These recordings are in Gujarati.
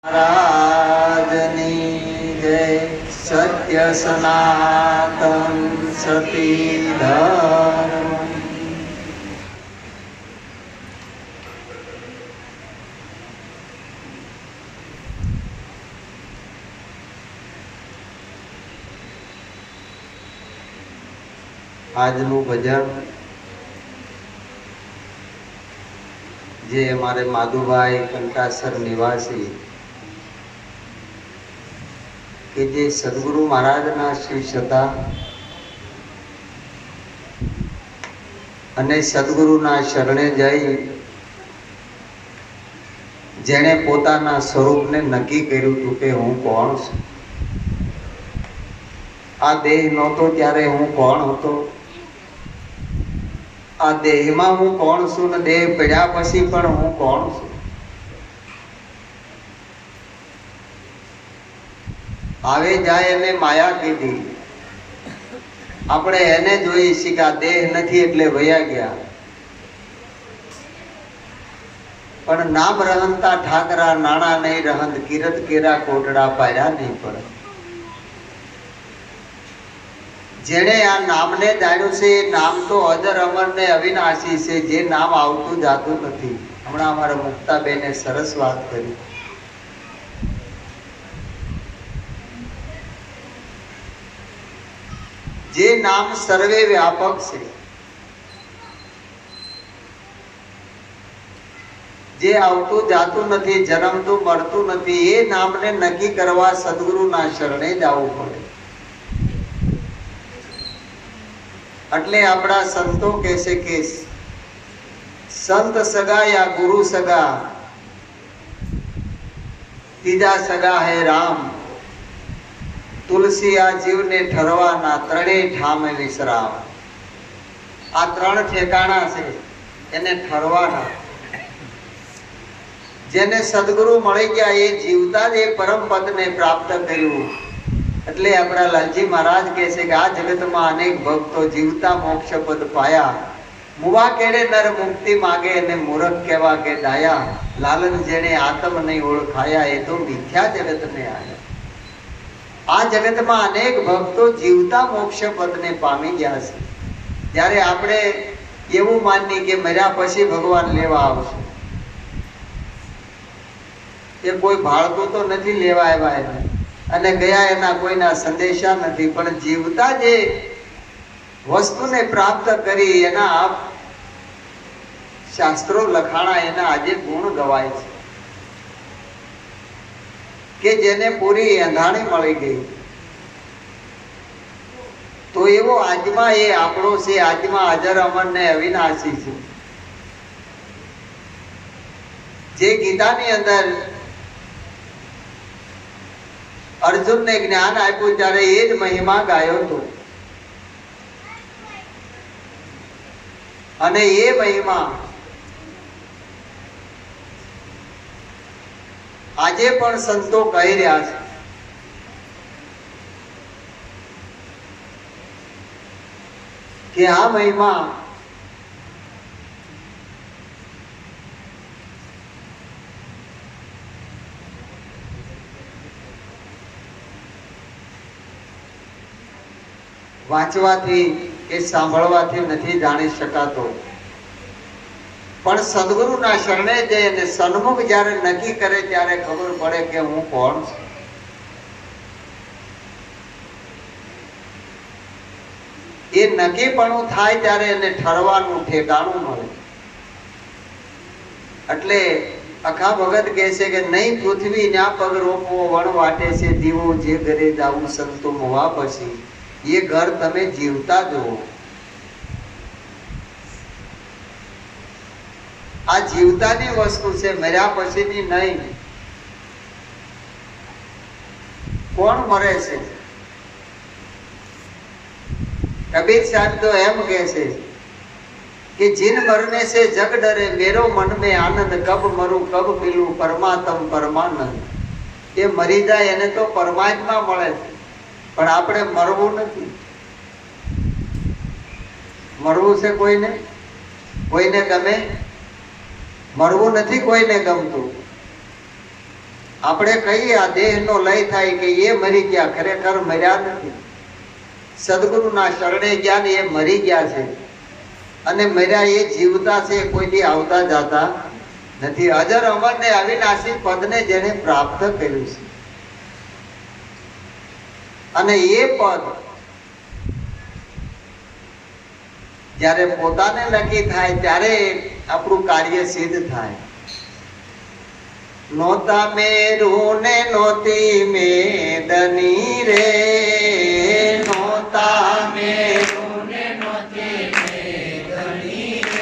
महाराजनी जय। सत्य सनातन सती धर्म। આજનું ભજન જે અમારે માધુભાઈ કંટાસર નિવાસી કે જે સદગુરુ મહારાજના શિષ્ય હતા અને સદગુરુના શરણે જઈ જેણે પોતાના સ્વરૂપને નક્કી કર્યું હતું કે હું કોણ છું, આ દેહ નહોતો ત્યારે હું કોણ હતો, આ દેહમાં હું કોણ છું ને દેહ પડ્યા પછી પણ હું કોણ છું. આવે જાય એને માયા કીધી. આપણે એને જોઈએ છીએ કે આ દેહ નથી એટલે વયા ગયા, પણ નામ રહંતા ઠાકરા નાણા નહીં રહંત કિરત કેરા કોટડા પાડ્યા નહીં પડે. જેણે આ નામને જાણ્યું છે એ નામ તો અજર અમર ને અવિનાશી છે, જે નામ આવતું જાતું નથી. હમણાં અમારા મુક્તાબેને સરસ વાત કરી. જે નામ સર્વે વ્યાપક છે, જે આવતું જાતું નથી, જન્મતું મરતું નથી, એ નામને નક્કી કરવા સદગુરુના શરણે જવું પડે. એટલે આપણા સંતો કહે છે કે સંત સગા યા ગુરુ સગા, ત્રીજા સગા હે રામ. તુલસી આ જીવને ઠરવાના, ત્રણેય ઠામે વિશ્રામ. આ ત્રણ ઠેકાણા છે એને ઠરવાના. જેને સદગુરુ મળી ગયા એ જીવતા જ એ પરમ પદને પ્રાપ્ત કર્યું. એટલે આપણા લાલજી મહારાજ કહે છે કે આ જગતમાં અનેક ભક્તો જીવતા મોક્ષ પદ પાયા. મુવા કેડે નર મુક્તિ માગે અને મૂરખ કેવા કે ડાયા. લાલન જેને આત્મ નહીં ઓળખાયા એ તો મિથ્યા જગતને આયા. આ જગતમાં અનેક ભક્તો જીવતા મોક્ષ પદને પામી ગયા છે. જ્યારે આપણે એવું માનીએ કે મર્યા પછી ભગવાન લેવા આવશે, એ કોઈ ભાળતું તો નથી લેવા આવ્યા એને, અને ગયા એના કોઈના સંદેશા નથી. પણ જીવતા જે વસ્તુને પ્રાપ્ત કરી એના શાસ્ત્રો લખાણા, એના આજે ગુણ ગવાય છે કે જેને પૂરી એંધાણી મળી ગઈ. તો એવો આજમાં એ આપણો છે, આજમાં અજર અમર ને અવિનાશી છે. જે ગીતાની અંદર અર્જુનને જ્ઞાન આપ્યું ત્યારે એ જ મહિમા ગાયો હતો, અને એ મહિમા આજે પણ સંતો કહી રહ્યા છે. કે આ મહિમા વાંચવાથી કે સાંભળવાથી નથી જાણી શકાતો, પણ સદગુરુના શરણે જઈ અને સન્મુખ જ્યારે નક્કી કરે ત્યારે ખબર પડે કે હું કોણ છું. એ નક્કીપણું થાય ત્યારે એને ઠરવાનું ઠેકાણું મળે. એટલે અખા ભગત કહે છે કે નહીં પૃથ્વી ન્યા પગ રોપવો વણ વાટે છે દીવો, જે ઘરે જાવું સંતો મોવા પછી એ ઘર તમે જીવતા જુઓ. આ જીવતાની વસ્તુ છે, મર્યા પછીની નહીં. કોણ મરે છે? કબીર સાહેબ તો એમ કહે છે કે જીન મરને से जग डरे, मेरो मन में आनंद, कब मरू कब मिलूं परमात्म परमानंદ. એ મરી જાય એને તો પરમાત્મા મળે છે, પણ આપણે મરવું નથી. મરવું છે કોઈને? કોઈને ગમે? મરવું નથી કોઈને ગમતું. આપણે કહીએ આ દેહનો લય થાય કે એ મરી ગયા, ખરેખર મર્યા નથી. સદગુરુના શરણે ગયા ને એ મરી ગયા છે, અને મર્યા એ જીવતા છે, કોઈથી આવતા જાતા નથી. અજર અમર ને અવિનાશી પદને જેને પ્રાપ્ત કર્યું છે, અને એ પદ જ્યારે પોતાને નક્કી થાય ત્યારે આપણું કાર્ય સિદ્ધ થાય. નોતા મેરું ને નોતી મેદની રે, નોતા મેરું ને નોતી મેદની રે,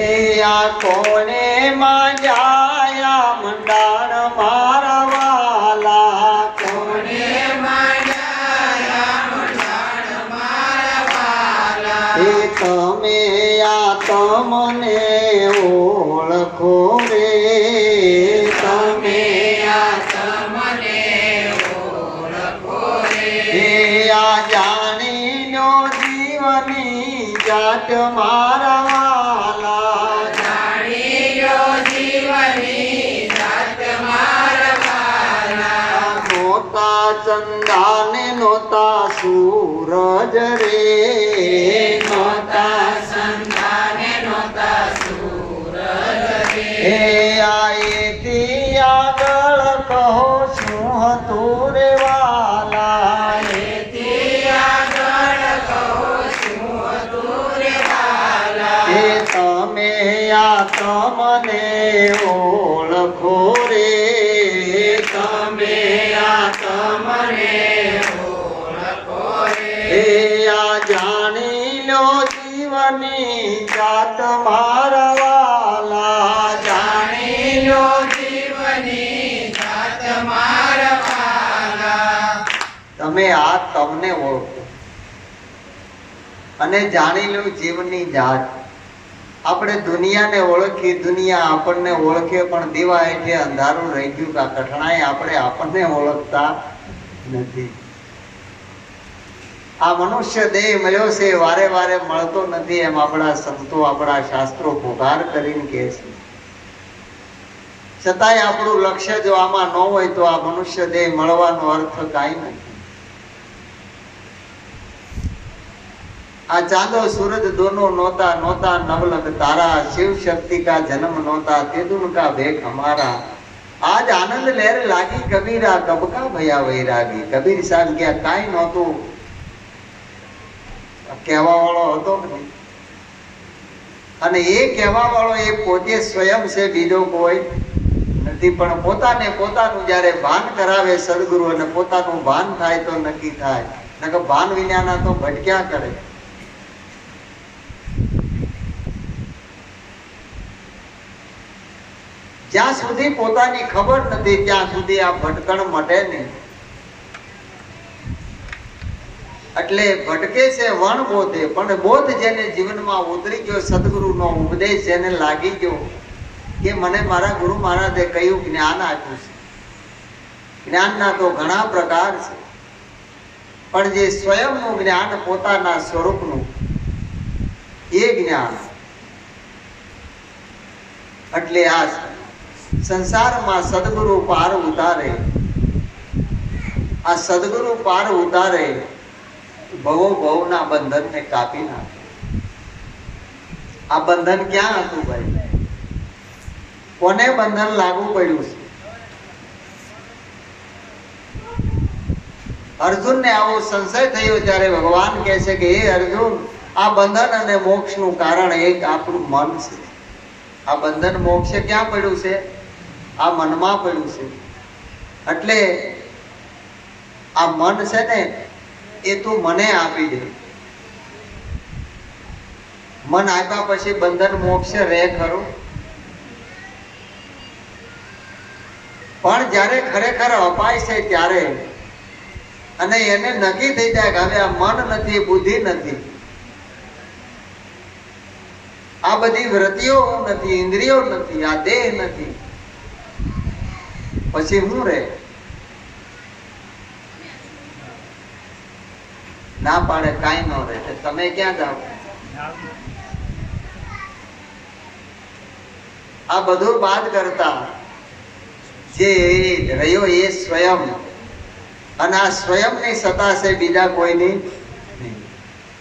એ આ કોણે માં જાયા મંડાણ મારા વાલા, કોણે માં જાયા મંડાણ મારા વાલા, એ તમે આ તમને ઓળખો રે, જાત મારા વાલા, જાણી લો જીવની જાત મારા વાલા. નોતા ચંદા ને નોતા સૂરજ રે, નોતા ચંદા ને નોતા સૂરજ રે, એ આયેથી આગળ કહો શું હતું રે વાલા, એથી આગળ કહો તમે આ તમને ઓળખો રે, તમે આ તમને ઓળખો રે, એ આ જાણી લો જીવની જાત મારા વાલા, જાણી લો જીવની જાત મારા વાલા. તમે આ તમને ઓળખો અને જાણી લો જીવની જાત. આપણે દુનિયાને ઓળખી, દુનિયા આપણને ઓળખે, પણ દીવા એટલે અંધારું રહી ગયું કે કઠણાઈ આપણે આપણને ઓળખતા નથી. આ મનુષ્ય દેહ મળ્યો છે, વારે વારે મળતો નથી, એમ આપણા સંતો આપણા શાસ્ત્રો પુકાર કરીને કહે છે. છતાંય આપણું લક્ષ્ય જો આમાં ન હોય તો આ મનુષ્ય દેહ મળવાનો અર્થ કાંઈ નથી. આ ચાંદો सूरज दोनों नोता नोता नवलख तारा, शिव शक्ति का जन्म नोता तेदुन का भेख हमारा. आज आनंद लहर लागी कबीरा, कब का भया वैरागी. कबीर साहब क्या काई नહોતું, કહેવા વાળો હતો કે નહીં, અને એ કહેવા વાળો એ પોતે સ્વયં છે, બીજો કોઈ નથી. પણ પોતાને પોતાનું જ્યારે ભાન કરાવે સદગુરુ, અને પોતાનું ભાન થાય તો નક્કી થાય, નકર ભાન વિનાના તો ભટક્યા કરે. જ્યાં સુધી પોતાની ખબર નથી ત્યાં સુધી આ ભટકણ મટે નહીં. એટલે ભટકે છે વણ બોધે, પણ બોધ જેને જીવનમાં ઉતરી ગયો, સદગુરુનો ઉપદેશ જેને લાગી ગયો કે મને મારા ગુરુ મહારાજે કયું જ્ઞાન આપ્યું છે. જ્ઞાનના તો ઘણા પ્રકાર છે, પણ જે સ્વયંનું જ્ઞાન પોતાના સ્વરૂપનું એ જ્ઞાન, એટલે આ સંસારમાં સદગુરુ પાર ઉતારે, આ સદગુરુ પાર ઉતારે ભવો ભવના બંધનને કાપી નાખે. આ બંધન ક્યાં હતું ભાઈ? કોને બંધન લાગુ પડ્યું છે? અર્જુનને આવો સંશય થયો ત્યારે ભગવાન કહે છે કે હે અર્જુન, આ બંધન અને મોક્ષનું કારણ એક આપણું મન છે. આ બંધન મોક્ષ ક્યાં પડ્યું છે? આ મનમાં પડ્યું છે. એટલે આ મન છે ને એ તું મને આપી દે. મન આપ્યા પછી બંધન મોક્ષ રહે ખરું? પણ જ્યારે ખરેખર અપાય છે ત્યારે, અને એને નક્કી થઈ જાય કે હવે આ મન નથી, બુદ્ધિ નથી, આ બધી વૃત્તિઓ હું નથી, ઇન્દ્રિયો નથી, આ દેહ નથી, પછી હું રહે? ના પાડે કાંઈ ન રહે. તમે ક્યાં જાઓ? આ બધું બાદ કરતા જે રહ્યો એ સ્વયં, અને આ સ્વયંની સત્તા છે, બીજા કોઈની નહીં.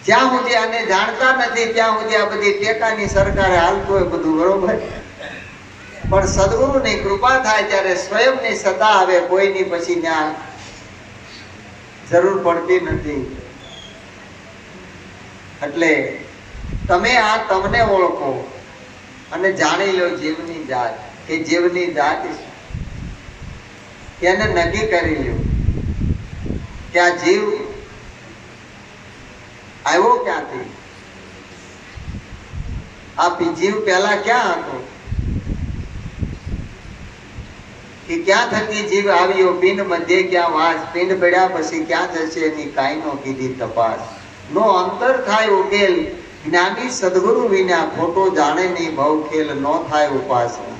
જ્યાં સુધી આને જાણતા નથી ત્યાં સુધી આ બધી ટેકાની સરકારે હાલતું હોય બધું બરોબર, પણ સદગુરુની કૃપા થાય ત્યારે સ્વયંની સત્તા આવે, કોઈની પછી ત્યાં જરૂર પડતી નથી. એટલે તમે આ તમને ઓળખો અને જાણી લો જીવની જાત, કે જીવની જાત એને નક્કી કરી લ્યો કે આ જીવ આવ્યો ક્યાંથી, આ જીવ પહેલા ક્યાં હતો, કે ક્યાં થકી જીવ આવ્યો, પિંડ મધ્ય ક્યાં વાસ, પિંડ પડ્યા પછી ક્યાં જશે એની કાંઈ નો કીધી તપાસ. નો અંતર થાય ઉકેલ, જ્ઞાની સદગુરુ વિના ખોટો જાણે નહીં ભવ ખેલ, નો થાય ઉપાસના.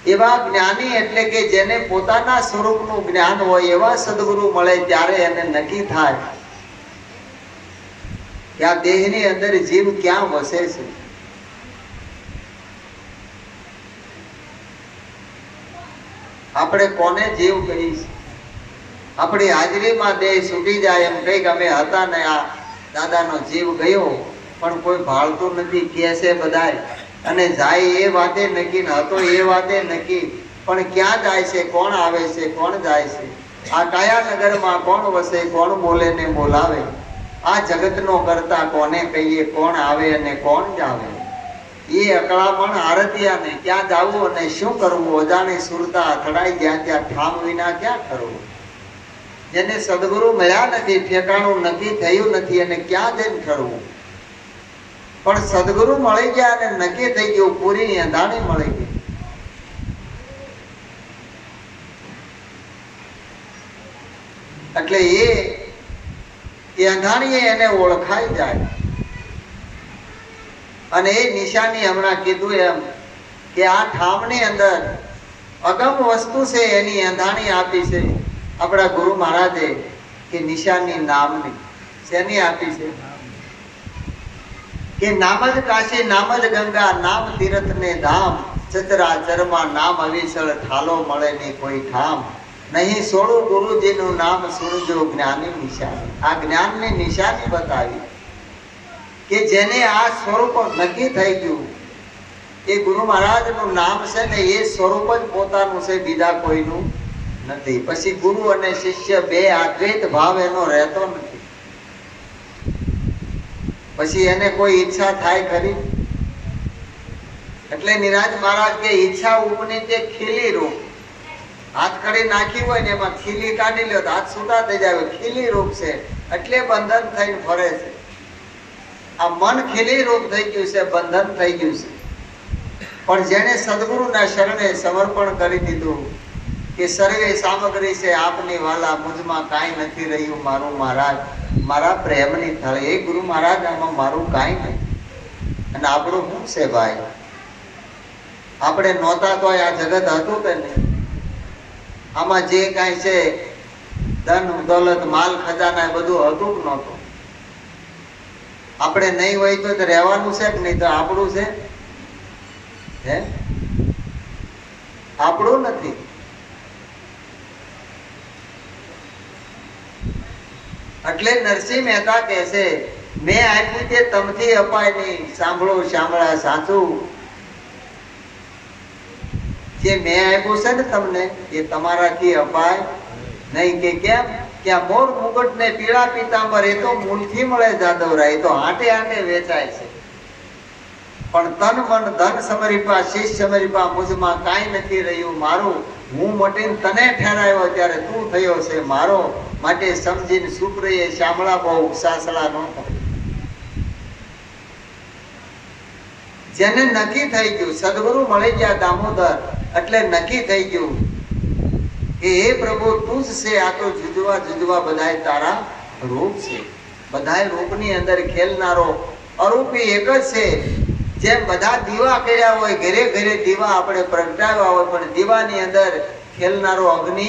એવા જ્ઞાની એટલે કે જેને પોતાના સ્વરૂપનું જ્ઞાન હોય એવા સદગુરુ મળે ત્યારે એને નક્કી થાય કે આ દેહની અંદર જીવ ક્યાં વસે છે. આપણે કોને જીવ કહીશ? આપણી હાજરીમાં દેહ છૂટી જાય એમ કઈક અમે હતા ને આ દાદાનો જીવ ગયો, પણ કોઈ ભાળતું નથી કે છે બધાય, અને જાય એ વાતે નક્કી, હતો એ વાતે નક્કી, પણ ક્યાં જાય છે, કોણ આવે છે, કોણ જાય છે, આ કયા નગરમાં કોણ વસે, કોણ બોલે ને બોલાવે, આ જગતનો કરતા કોને કહીએ, કોણ આવે અને કોણ જાવે. એ અકળામણ આરતિયાને ક્યાં જાવું અને શું કરવું, અજાણી સુરતા અથડાઈ ગયા ત્યાં ઠામ વિના ક્યાં કરવું. જેને સદગુરુ મળ્યા નથી, ઠેકાણું નક્કી થયું નથી, અને ક્યાં જઈને કરવું. પણ સદગુરુ મળી ગયા અને નક્કી થઈ ગયું, પૂરી અંધાણી મળી ગઈ. એટલે એ અંધાણીએ એને ઓળખાઈ જાય. અને એ નિશાની હમણાં કીધું એમ કે આ ઠામની અંદર અગમ વસ્તુ છે એની અંધાણી આપી છે આપણા ગુરુ મહારાજે, કે નિશાની નામની. શેની આપી છે? કે નામ જ કાશી, નામ જ ગંગા, નામ તીર્થ ને ધામ, ચતરાચરમાં નામ અવિચળ, ઠાલો મળે નહીં કોઈ ઠામ. નહીં સોળું ગુરુજીનું નામ સુરજો જ્ઞાની નિશાની. આ જ્ઞાનની નિશાની બતાવી કે જેને આ સ્વરૂપ નક્કી થઈ ગયું, એ ગુરુ મહારાજનું નામ છે ને એ સ્વરૂપ જ પોતાનું છે, બીજા કોઈનું નથી. પછી ગુરુ અને શિષ્ય બે અદ્વૈત ભાવ એનો રહેતો નથી. પછી એને કોઈ ઈચ્છા થાય ખરી? એટલે નિરાજ મહારાજ કે ઈચ્છા ઉપની તે ખીલી રૂપ, હાથ કડી નાખી હોય ને એમાં ખીલી કાઢી લ્યો તો હાથ છૂટા થઈ જાય, ખીલી રૂપ છે એટલે બંધન થઈને ફરે છે. આ મન ખીલી રૂપ થઈ ગયું છે, બંધન થઈ ગયું છે. પણ જેને સદગુરુના શરણે સમર્પણ કરી દીધું કે સર્વે સામગ્રી છે આપની વાલા, મુજમાં કાંઈ નથી રહ્યું મારું મહારાજ, મારા પ્રેમની થાળી. એ ગુરુ મહારાજ આમાં મારું કાંઈ નહીં. અને આપણું શું છે ભાઈ? આપણે નહોતા તો આ જગત હતું કે નહીં? આમાં જે કાંઈ છે ધન દોલત માલ ખજાના બધું હતું કે નહોતું? આપણે નહીં હોય તો રહેવાનું છે કે નહીં? તો આપણું છે? હે, આપણું નથી. એટલે નરસિંહ મહેતા કહે છે, મેં આપ્યું તે તમથી અપાય નહીં, સાંભળો શામળા સાચું. જે મેં આપ્યું છે ને તમને એ તમારાથી અપાય નહીં. કે કેમ? કે આ મોર મુગટ ને પીળા પીતાંબર એ તો મૂળથી મળે જાદવરા, એ તો હાટે હાટે વેચાય છે. પણ તન મન ધન સમરીપા શીશ સમરીપા, મુજમાં કાંઈ નથી રહ્યું મારું. હું મટીને તને ઠેરાયો ત્યારે તું થયો છે મારો, માટે સમજીને સુપ્રિય શામળા બહુ સાસળા નો થાય. જેને નક્કી થઈ ગયું, સદગુરુ મળી ગયા દામોદર, એટલે નક્કી થઈ ગયું કે હે પ્રભુ તું જ છે, આ તો જુજવા જુજવા બધાય તારા રૂપ છે. બધાય રૂપની અંદર ખેલનારો અરૂપી એક જ છે. જેમ બધા દીવા કર્યા હોય, ઘરે ઘરે દીવા આપણે પ્રગટાવ્યા હોય, પણ દીવાની અંદર ખેલનારો અગ્નિ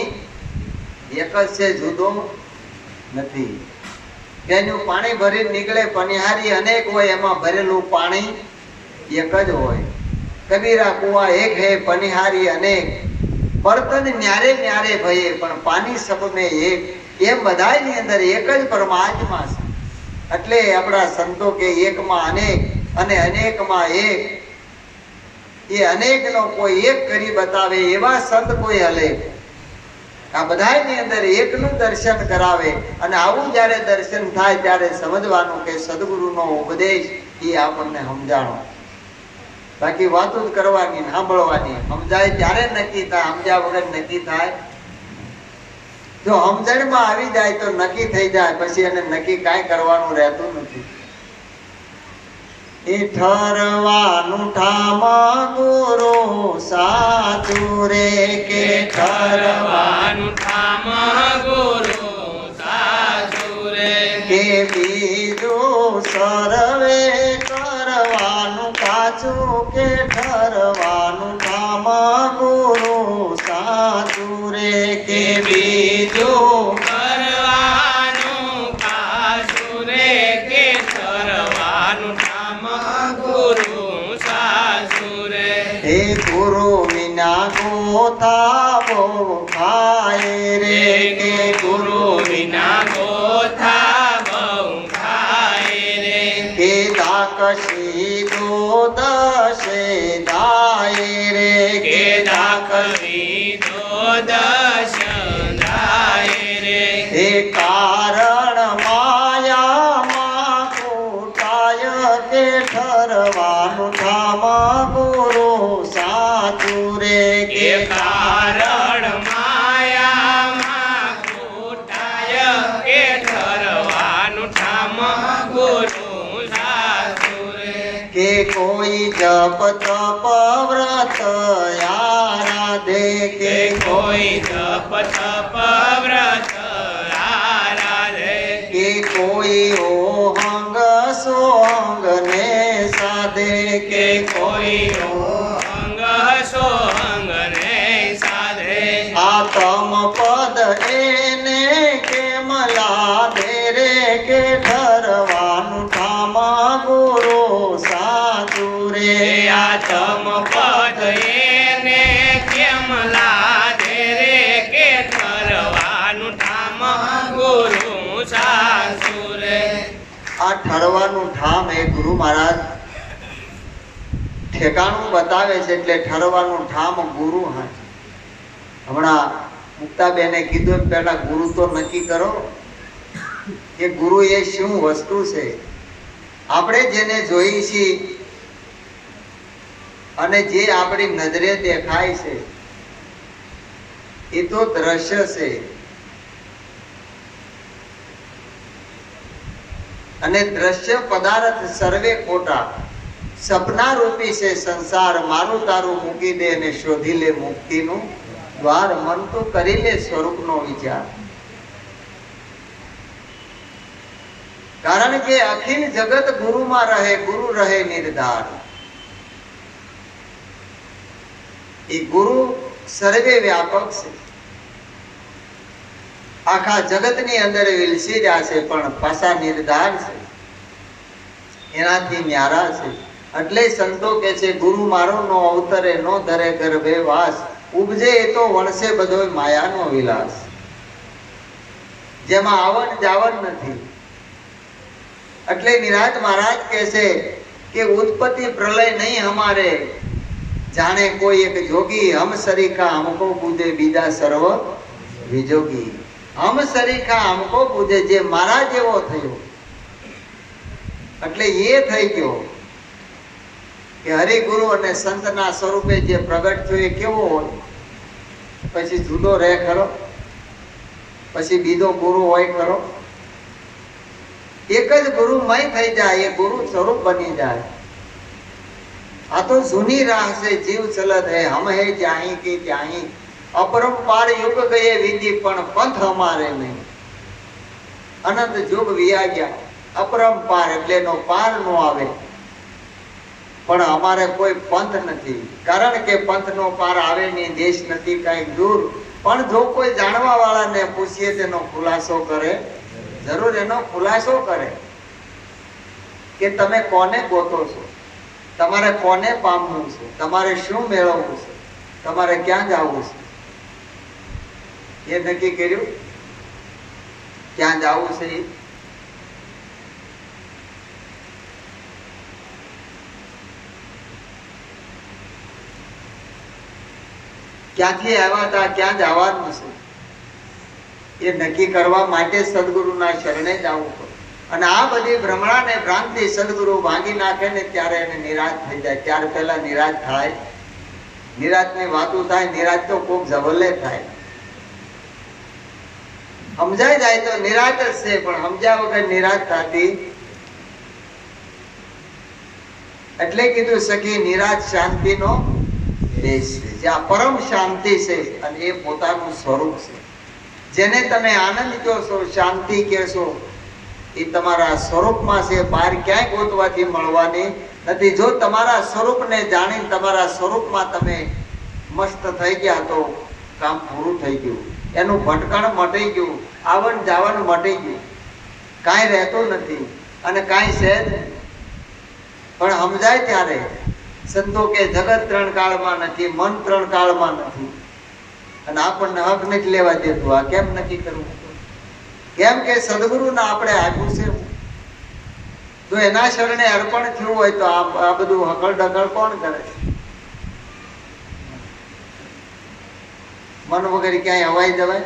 એક જ છે, જુદો નથી. તેનું પાણી ભરી નીકળે, પનિહારી અનેક હોય, એમાં ભરેલું પાણી એક જ હોય. કબીરા કુવા એક હે પનિહારી અનેક, બર્તન ન્યારે ન્યારે ભયે પણ પાણી સબ મેં એક. એમ બધાની અંદર એક જ પરમાત્મા છે. એટલે આપણા સંતો કે એકમાં અનેક અને અનેકમાં એક. એ અનેકનો કોઈ એક કરી બતાવે એવા સંત કોઈ હલે. આ બધાની અંદર એકનું દર્શન કરાવે. અને આવું જ્યારે દર્શન થાય ત્યારે સમજવાનું કે સદગુરુનો ઉપદેશ એ આપણને સમજાણો. બાકી વાતો જ કરવાની, સાંભળવાની. સમજાય ત્યારે નક્કી થાય, સમજ્યા વગર નક્કી થાય? જો સમજણમાં આવી જાય તો નક્કી થઈ જાય, પછી એને નક્કી કાંઈ કરવાનું રહેતું નથી. એ ઠરવાનું ઠામ ગુરુ સાચું રે, કે ઠરવાનું ઠામ ગુરુ સાચું રે, કે બીજું સર્વે કરવાનું કાચું, કે ઠરવાનું ઠામ ગુરુ સાચું રે, કે બીજું કરવાનું કાચું રે, કે ઠરવાનું ઠામ ગુરુ સાચું રે. હે ગુરુ વિના ગોથા બહુ ખાય રે, કે ગુરુ વિના ગોથા બહુ ખાય રે, કે દાકશી દોદશે દાય રે, કે દાખવી તો દશ દાય રે. હે કારણ માયામાં કૂટાય, કે ઠરવાનું ઠામ ગુરુ સાચું રે, કે કારણ માયામાં કૂટાય, કે ઠરવાનું ઠામ ગુરુ સાચું રે. કે કોઈ જપ તપ વ્રત આરાધે, કે કોઈ જપ તપ વ્રત આરાધે, કે કોઈ ઓહંગ સોહંગ ને સાધે, કે કોઈ અંગ સોહંગ ને સાધે. આતમ પદ એને કેમ લાદે રે, કે ઠરવાનું ઠામ ગુરુ સાચું રે. આતમ પદ એને કેમ લાદે રે, કે ઠરવાનું ઠામ ગુરુ સાચું રે. આ ઠરવાનું ઠામ એ ગુરુ મહારાજ ઠેકાણું બતાવે છે. એટલે ઠરવાનું ઠામ ગુરુ હાથ. હમણાં મુક્તાબેને કીધું પેલા ગુરુ તો નક્કી કરો કે ગુરુ એ શું વસ્તુ છે. આપણે જેને જોઈ છીએ અને જે આપણી નજરે દેખાય છે એ તો દ્રશ્ય છે. અને દ્રશ્ય પદાર્થ સર્વે ખોટા, સપના રૂપી છે સંસાર. મારું તારું મૂકી દે અને શોધી લે મુક્તિનું દ્વાર. મન તો કરી લે સ્વરૂપનો વિચાર. કારણ કે અખિલ જગત ગુરુમાં રહે, ગુરુ રહે નિર્ધાર. એ ગુરુ સર્વે વ્યાપક છે, આખા જગતની અંદર વિલસી રહ્યા છે, પણ પાછા નિર્ધાર છે, એનાથી ન્યારા છે. એટલે સંતો કે છે ગુરુ મારો નો અવતરે નો ધરે ગર્ભે વાસ, ઉપજે એ તો વણસે બધો માયાનો વિલાસ. જેમાં આવન જાવન નથી. એટલે નિરાજ મહારાજ કહે છે કે ઉત્પત્તિ પ્રલય નહીં હમારે, જાણે કોઈ એક જોગી. હમ સરીખા હમકો પૂજે બીજા સર્વ વિજોગી. હમ સરીખા હમકો પૂજે, જે મારા જેવો થયો એટલે એ થઈ ગયો કે હરિગુરુ અને સંતના સ્વરૂપે જે પ્રગટ થયો એ કેવો હોય. પછી જુદો રહે ખરો? પછી બીજો ગુરુ હોય ખરો? એક જ ગુરુમય થઈ જાય, એ ગુરુ સ્વરૂપ બની જાય. આ તો જૂની રાહ છે, જીવ ચલત હે, હમ હે જ્યાહી કે ત્યાહી. અપરંપાર યુગ ગયે વિધિ, પણ પંથ અમારે નહીં. અનંત યુગ વિયા ગયા. અપરંપાર એટલે એનો પાર નો આવે, પણ અમારે કોઈ પંથ નથી. કારણ કે પંથનો પાર આવે નહીં, દેશ નથી કાંઈક દૂર. પણ જો કોઈ જાણવા વાળાને પૂછીએ તેનો ખુલાસો કરે, જરૂર એનો ખુલાસો કરે કે તમે કોને ગોતો છો, તમારે કોને પામવું છે, તમારે શું મેળવવું છે, તમારે ક્યાં જવું છે, એ નક્કી કર્યું? ક્યાં જવું છે? ક્યાંથી આવ્યા હતા, ક્યાં જવાનું છે, એ નક્કી કરવા માટે સદગુરુના શરણે જવું પડે. અને આ બધી ભ્રમણા ને ભ્રાંતિ સદગુરુ ભાંગી નાખે ને ત્યારે એને નિરાશ થઈ જાય. ત્યાર પહેલા નિરાશ થાય? નિરાશ ની વાતો થાય? નિરાશ તો કોક જવલે થાય. સમજાઈ જાય તો નિરાશ જ છે, પણ સમજ્યા વગર નિરાશ થતી. એટલે કીધું સખી નિરાશ શાંતિનો દેશ છે, જ્યાં પરમ શાંતિ છે અને એ પોતાનું સ્વરૂપ છે. જેને તમે આનંદ કહો છો, શાંતિ કહેશો, એ તમારા સ્વરૂપમાં છે, બહાર ક્યાંય ગોતવાથી મળવાની નથી. જો તમારા સ્વરૂપને જાણીને તમારા સ્વરૂપમાં તમે મસ્ત થઈ ગયા તો કામ પૂરું થઈ ગયું. એનું ભટકણ મટી ગયું, આવન જાવન મટી ગયું, કાંઈ રહેતું નથી અને કાંઈ છે જ નહીં. પણ સમજાય ત્યારે સંતો કે જગત ત્રણ કાળમાં નથી, મન ત્રણ કાળમાં નથી, અને આપણને હક નથી લેવા દેતું. આ કેમ નક્કી કરવું? કેમ કે સદગુરુના આપણે આપ્યું છે. જો એના શરણે અર્પણ થયું હોય તો આ બધું હકલ ડકલ કોણ કરે છે? મન વગર ક્યાંય હવાઈ જવાય?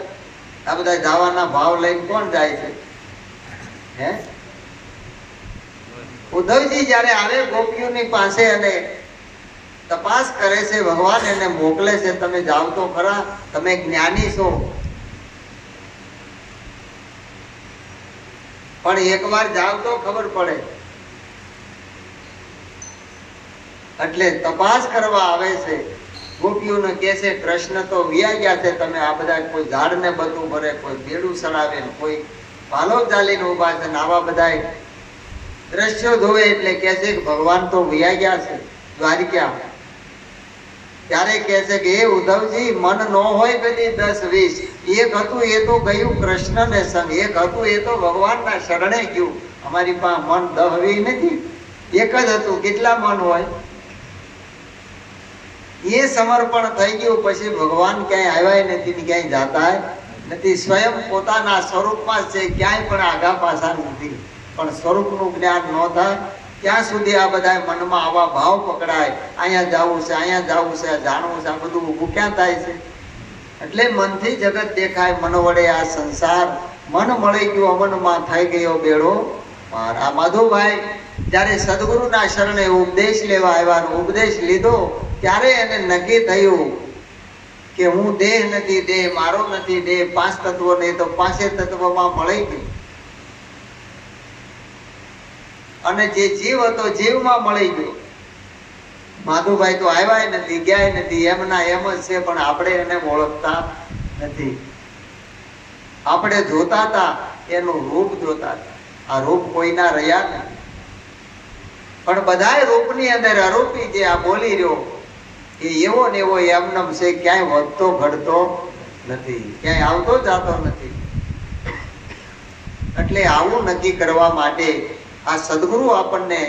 આ બધા જવાના ભાવ લઈને કોણ જાય છે? હે, ઉદ્ધવજી જયારે આવે ગોપીઓની પાસે અને તપાસ કરે છે, ભગવાન એને મોકલે છે, તમે જાઓ તો ખરા, તમે જ્ઞાની છો. પણ એકવાર જાવ તો ખબર પડે. એટલે તપાસ કરવા આવે છે. ગોપીઓને કહે છે કૃષ્ણ તો વિયા ગયા છે, તમે આ બધા કોઈ ઝાડને બધું ભરે, કોઈ બેડું સડાવે, કોઈ પાલો ચાલીને ઉભા છે, આવા બધા દ્રશ્યો જોવે એટલે કહે છે કે ભગવાન તો વિયા ગયા છે દ્વારિકા. ત્યારે કહે છે કે હે ઉદ્ધવજી, મન ન હોય બધી 10-20, એક હતું એ તો ગયું કૃષ્ણને સંગ, એક હતું એ તો ભગવાનના શરણે ગયું. અમારી પાસે મન 10-20 નથી, એક જ હતું. કેટલા મન હોય? એ સમર્પણ થઈ ગયું પછી ભગવાન ક્યાંય આવ્યા નથી ને ક્યાંય જાતા નથી. સ્વયં પોતાના સ્વરૂપમાં છે, ક્યાંય પણ આગા પાછા નથી. પણ સ્વરૂપનું જ્ઞાન ન થાય ત્યાં સુધી આ બધા મનમાં આવા ભાવ પકડાય, અહીંયા જવું છે, અહીંયા જવું છે, જાણવું છે, આ બધું ઊભું ક્યાં થાય છે? એટલે મનથી જગત દેખાય, મન વડે આ સંસાર, મન મળી ગયું અમનમાં થઈ ગયો બેડો પાર. આ માધુભાઈ જ્યારે સદગુરુના શરણે ઉપદેશ લેવા આવ્યા, ઉપદેશ લીધો ત્યારે એને નક્કી થયું કે હું દેહ નથી, દેહ મારો નથી, દેહ 5 તત્વો નહીં તો 5 તત્વમાં મળી ગયું. અને જે જીવ હતો જીવમાં મળી ગયો. માધુભાઈ તો આવ્યા નથી, ગયા નથી, એમના એમ જ છે, પણ આપણે એને ઓળખતા નથી. આપણે જોતા હતા એનું રૂપ જોતા હતા. આ રૂપ કોઈના રહ્યા નથી. પણ બધાય રૂપની અંદર અરૂપી જે આ બોલી રહ્યો એ એવો ને એવો એમનેમ છે, ક્યાંય વધતો ઘટતો નથી, ક્યાંય આવતો જાતો નથી. એટલે આવું નક્કી કરવા માટે આ સદગુરુ આપણને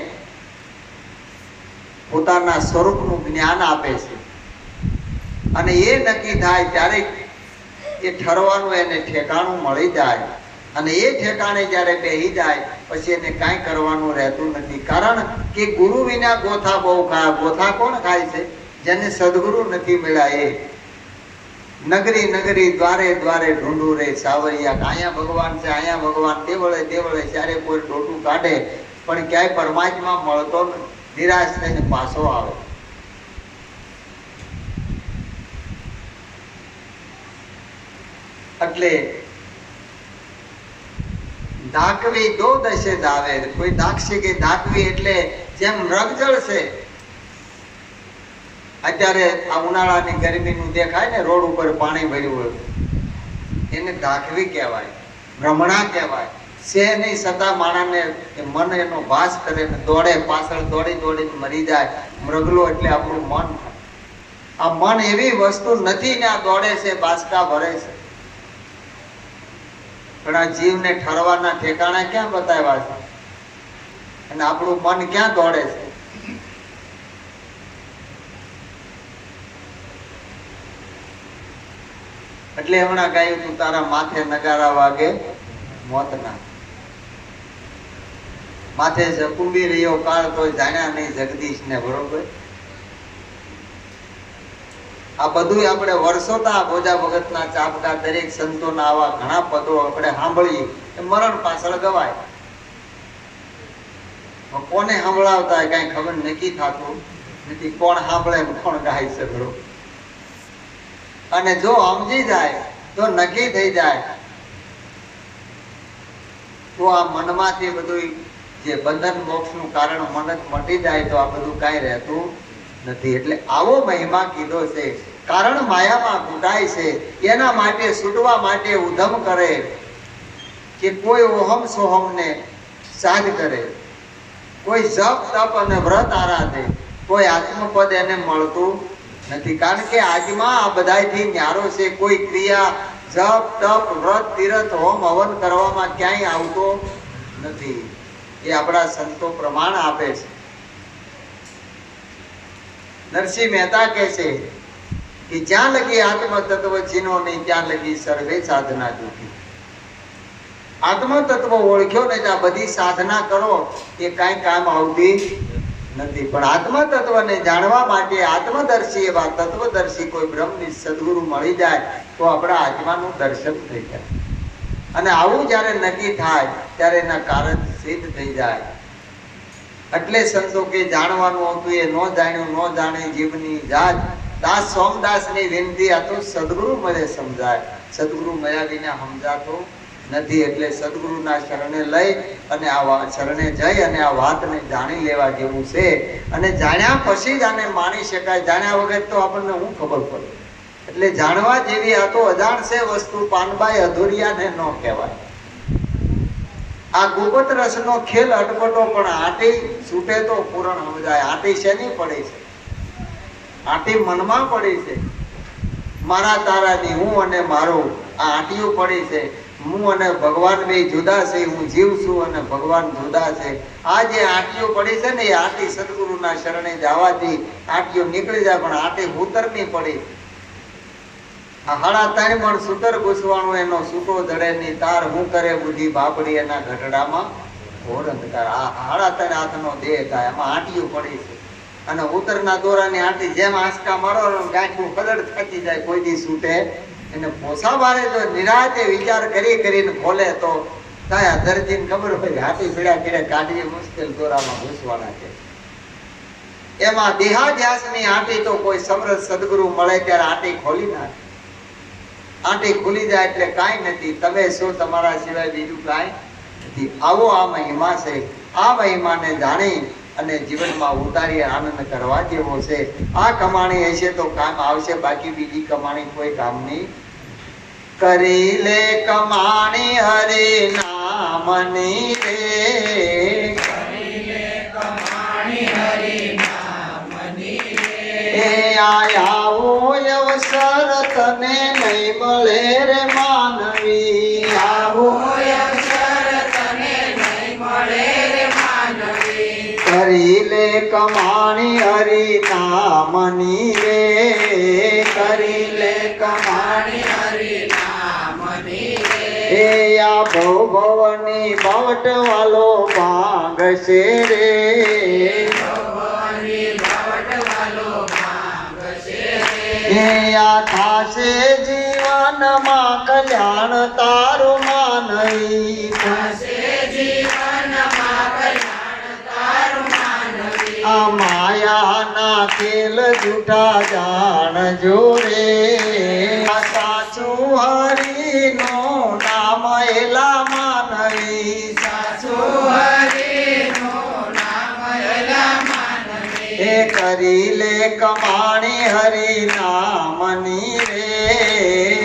પોતાના સ્વરૂપનું જ્ઞાન આપે છે. અને એ નક્કી થાય ત્યારે એ ઠરવાનું એને ઠેકાણું મળી જાય. અને એ ઠેકાણે જ્યારે બેહી જાય પછી એને કાંઈ કરવાનું રહેતું નથી. કારણ કે ગુરુ વિના ગોથા બહુ ખાય. ગોથા કોણ ખાય છે? જેને સદગુરુ નથી મળ્યા એ. નગરી નગરી દ્વારે દ્વારે ઢૂંઢું રે સાવરિયા. અહીંયા ભગવાન છે, અહીંયા ભગવાન, દેવળે દેવળે ત્યારે કોઈ ટોટું કાઢે પણ ક્યાંય પરમાત્મા મળતો નથી. નિરાશ થઈને પાછો આવે. એટલે ધાકવી દો દશે ધાવે. કોઈ ધાકશે કે ધાકવી એટલે જેમ મૃગજળ છે. અત્યારે આ ઉનાળાની ગરમીનું દેખાય ને, રોડ ઉપર પાણી ભર્યું હોય, એને ધાકવી કહેવાય, ભ્રમણા કહેવાય. છે નહીં છતાં માણસને મન એનો ભાસ કરે ને દોડે, પાછળ દોડી દોડીને મરી જાય. મૃગલો એટલે આપણું મન થાય. આ મન એવી વસ્તુ નથી ને આ દોડે છે, બાસકા ભરે છે. પણ આ જીવને ઠરવાના ઠેકાણા ક્યાં બતાવ્યા છે? અને આપણું મન ક્યાં દોડે છે? એટલે હમણાં ગાયું તું તારા માથે નગારા વાગે મોતના, માથે જકુંબી રહ્યો કાળ કોઈ જાણ્યા નહીં જગદીશ ને. બરોબર, આ બધું આપણે વર્ષોતા ભોજા ભગતના ચાપકા દરેક સંતોના આવા ઘણા પદો આપણે સાંભળીએ એ મરણ પાછળ ગવાય. કોને સાંભળાવતા કઈ ખબર નક્કી થતું નથી, કોણ સાંભળે કોણ ગાય છે. બરોબર, અને જો સમજી જાય તો નક્કી થઈ જાય તો આ મનમાંથી બધું જે બંધન મોક્ષનું કારણ મન જ મટી જાય તો આ બધું કાંઈ રહેતું નથી. એટલે આવો મહિમા કીધો છે. કારણ માયામાં ઘૂંટાય છે એના માટે છૂટવા માટે ઉધમ કરે કે કોઈ ઓહમ સોહમને સાધ કરે, કોઈ જપ તપ અને વ્રત આરાધે, કોઈ આત્મપદ એને મળતું નથી. કારણ કે આજમાં આ બધાથી ન્યારો છે. કોઈ ક્રિયા જપ તપ વ્રત તીરથ હોમ હવન કરવામાં ક્યાંય આવતો નથી. એ આપણા સંતો પ્રમાણ આપે છે. નરસિંહ મહેતા કહે છે કે જ્યાં લગી આત્મ તત્વ ચીનો નહીં ત્યાં લગી સર્વે સાધના જુઠી. આત્મ તત્વ ઓળખ્યો ને ત્યાં બધી સાધના કરો એ કાંઈ કામ આવતી નથી. પણ આત્મ તત્વને જાણવા માટે આત્મદર્શી એવા તત્વદર્શી કોઈ બ્રહ્મની સદગુરુ મળી જાય તો આપણા આત્માનું દર્શન થઈ જાય. અને આવું જ્યારે નક્કી થાય ત્યારે એના કારણ સિદ્ધ થઈ જાય. એટલે સંતો કે જાણવાનું હતું એ ન જાણ્યું, ન જાણે જીવની જાત. દાસ સોમદાસની વિનંતી આ તો સદગુરુ મળે સમજાય, સદગુરુ મળ્યા વિના સમજાતો નથી. એટલે સદગુરુના શરણે લઈ અને આ શરણે જઈ અને આ વાતને જાણી લેવા જેવું છે. અને જાણ્યા પછી જ આને માણી શકાય, જાણ્યા વગર તો આપણને શું ખબર પડે. એટલે જાણવા જેવી આ તો અજાણ છે વસ્તુ, પાનબાઈ અધૂરિયાને ન કહેવાય. આ ગુપ્ત રસનો ખેલ અટપટો પણ આટી છૂટે તો પૂરણ સમજાય. આટી શેની પડે છે? આટી મનમાં પડી છે. મારા તારાની, હું અને મારું, આ આટીઓ પડી છે. હું અને ભગવાન બે જુદા છે, હું જીવ છું અને ભગવાન જુદા છે. આ જે આટીઓ પડી છે ને એ આટી સદગુરુના શરણે જવાથી આટીઓ નીકળી જાય. પણ આટી ઉતરની પડી. આ 3.5 મણ સૂતર ઘૂસવાનું એનો સૂટો જડે ની તાર, હું કરે બુદ્ધિ બાપડી એના ગઢડામાં ઘોર અંધકાર. આ 3.5 હાથનો દેહ થાય, એમાં આટીઓ પડી છે. અને ઉતરના દોરાની આટી જેમ આંસકા મારો ગાંઠું કદડ થતી જાય, કોઈ દી છૂટે એને પોસા મારે. જો નિરાતે વિચાર કરીને ખોલે તો ત્યાં દર્દીને ખબર હોય હાથી પીડા પીડા કાઢીએ મુશ્કેલ દોરામાં ઘૂસવાના છે. એમાં દેહાધ્યાસની આટી તો કોઈ સમર્થ સદગુરુ મળે ત્યારે આટી ખોલી નાખે. આટી ખુલી જાય એટલે કાંઈ નથી, તમે શું તમારા સિવાય બીજું કાંઈ નથી. આવો આ મહિમા છે. આ મહિમાને જાણી અને જીવનમાં ઉતારી આનંદ કરવા જેવો છે. આ કમાણી હશે તો કામ આવશે, બાકી બીજી કમાણી કોઈ કામની. કરી લે કમાણી હરે નામની રે, કરી લે કમાણી હરિ નામની રે. એ આવો અવસર તને નહીં મળે રે માનવી. આવો અવસર તને નહીં મળે રે માનવી. કરી લે કમાણી હરિ નામની રે, કરી લે કમાણી હરિ નામની રે. એ આ ભવની બાવટ વાલો ભાંગ છે રે, ભવની બાવટ વાલો ભાંગ છે રે. એ આ થાશે જીવનમાં કલ્યાણ તારું માનવી. થશે જીવનમાં કલ્યાણ તારું માનવી. આ માયાના ખેલ જૂઠા જાણજો રે, આ સાચું હરિનું નામ એલા માનવી. સાચું હરિનું નામ એલા માનવી. એ કરી લે કમાણી હરિ નામની રે,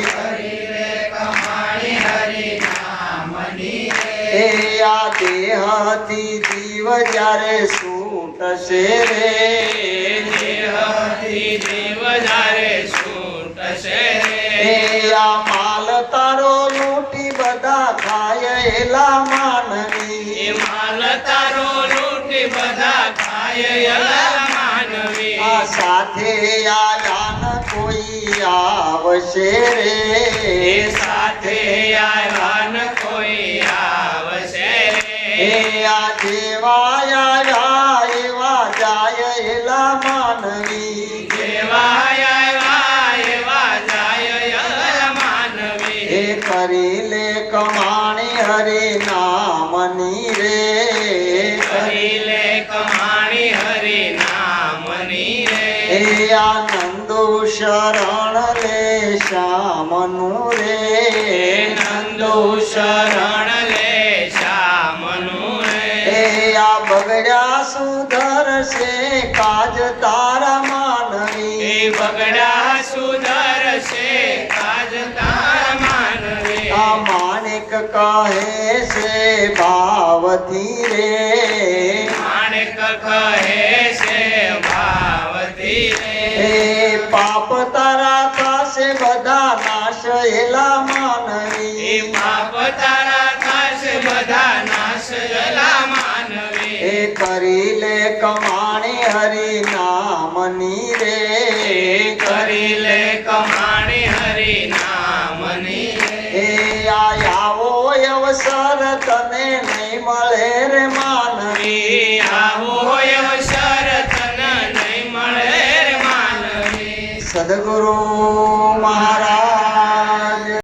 કરી લે કમાણી હરિ નામની રે. એ આ દેહથી જીવ જ્યારે છૂટશે રે, દેહથી જીવ જ્યારે છૂટશે રે. એ આ માલ તારો લૂંટી બધા ખાય એલા માનવી. એ માલ તારો લૂંટી બધા ખાય એલા માનવી. આ સાથે આયાન કોઈ આવશે રે, રે આવ્યા ન કોઈ આવશે એ રે આ જેવા આવ્યા એવા જાય એલા માનવી જેવા આવ્યા એવા જાય માનવી એ કરી લે કમાણી હરિ નામની રે કરી લે કમાણી હરિ નામની રે એ આનંદો શરણ લે શ્યામનું રે નંદુ શરણ લે શ્યામનું રે એ આ બગડ્યા સુધરશે કાજ તારા માનવી એ બગડા સુધરશે કાજ તાર માનવી આ માણિક કહે છે ભાવથી રે માણેક કહે છે ભાવથી રે એ પાપ તારા થશે બધા નાશ એલા એ માનવી પાપ તારા થશે બધા નાશ જલા માનવી એ કરી લે કમાણી હરિ નામની રે કરી લે કમાણી હરિ નામની રે એ આવો અવસર તને નહીં મળે રે માનવી આવો અવસર તને નહીં મળે રે માનવી સદગુરુ મહારાજ